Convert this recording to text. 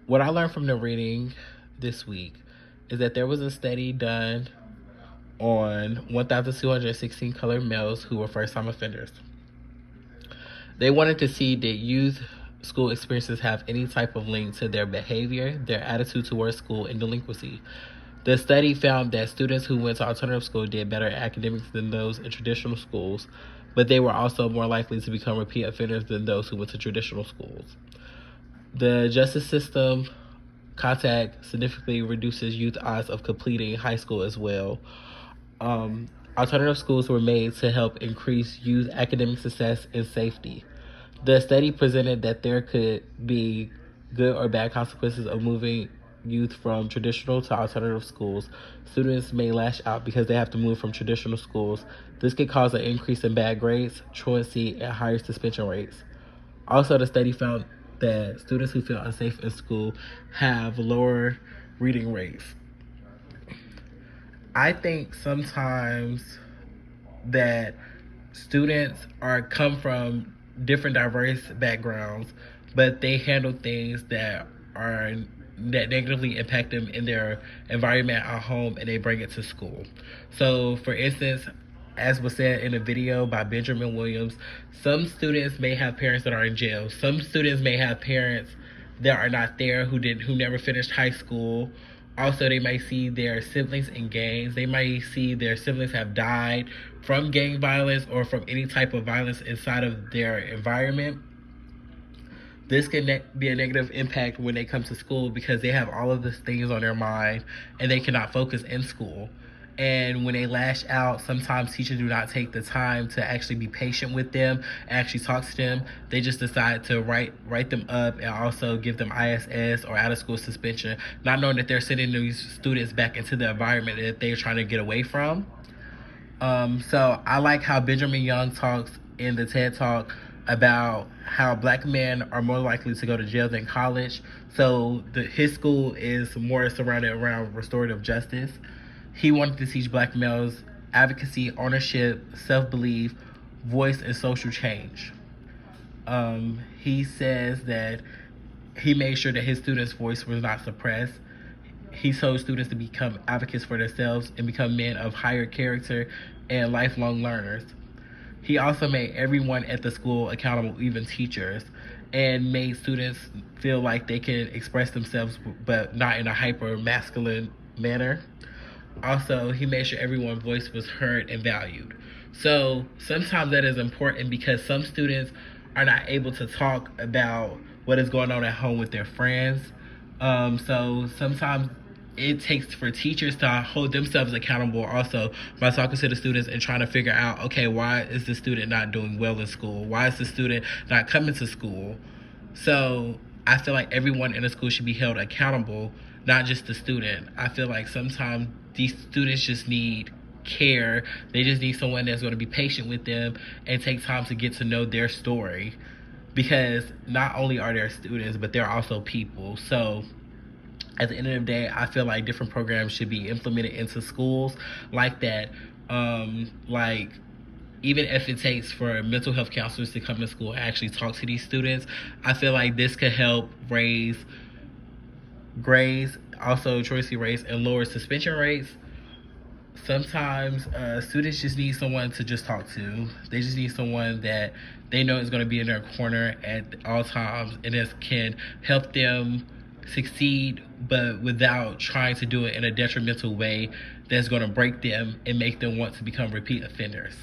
What I learned from the reading this week is that there was a study done on 1,216 colored males who were first time offenders. They wanted to see did youth school experiences have any type of link to their behavior, their attitude towards school, and delinquency. The study found that students who went to alternative school did better at academics than those in traditional schools, but they were also more likely to become repeat offenders than those who went to traditional schools. The justice system contact significantly reduces youth odds of completing high school as well. Alternative schools were made to help increase youth academic success and safety. The study presented that there could be good or bad consequences of moving youth from traditional to alternative schools. Students may lash out because they have to move from traditional schools. This could cause an increase in bad grades, truancy, and higher suspension rates. Also, the study found that students who feel unsafe in school have lower reading rates. I think sometimes that students are come from different diverse backgrounds, but they handle things that negatively impact them in their environment at home, and they bring it to school. So, for instance, as was said in a video by Benjamin Williams, some students may have parents that are in jail. Some students may have parents that are not there who never finished high school. Also, they might see their siblings in gangs. They might see their siblings have died from gang violence or from any type of violence inside of their environment. This can be a negative impact when they come to school because they have all of these things on their mind and they cannot focus in school. And when they lash out, sometimes teachers do not take the time to actually be patient with them, actually talk to them. They just decide to write them up and also give them ISS or out of school suspension, not knowing that they're sending these students back into the environment that they're trying to get away from. So I like how Benjamin Young talks in the TED Talk about how black men are more likely to go to jail than college. So his school is more surrounded around restorative justice. He wanted to teach black males advocacy, ownership, self-belief, voice, and social change. He says that he made sure that his students' voice was not suppressed. He told students to become advocates for themselves and become men of higher character and lifelong learners. He also made everyone at the school accountable, even teachers, and made students feel like they can express themselves but not in a hyper masculine manner. Also, he made sure everyone's voice was heard and valued. So sometimes that is important because some students are not able to talk about what is going on at home with their friends. So sometimes it takes for teachers to hold themselves accountable also by talking to the students and trying to figure out, okay, why is the student not doing well in school? Why is the student not coming to school? So I feel like everyone in the school should be held accountable, not just the student. I feel like sometimes these students just need care. They just need someone that's going to be patient with them and take time to get to know their story, because not only are they students, but they're also people. So at the end of the day, I feel like different programs should be implemented into schools like that. Like, even if it takes for mental health counselors to come to school and actually talk to these students, I feel like this could help raise grades, also truancy rates, and lower suspension rates. Sometimes students just need someone to just talk to. They just need someone that they know is going to be in their corner at all times and that can help them succeed, but without trying to do it in a detrimental way that's going to break them and make them want to become repeat offenders.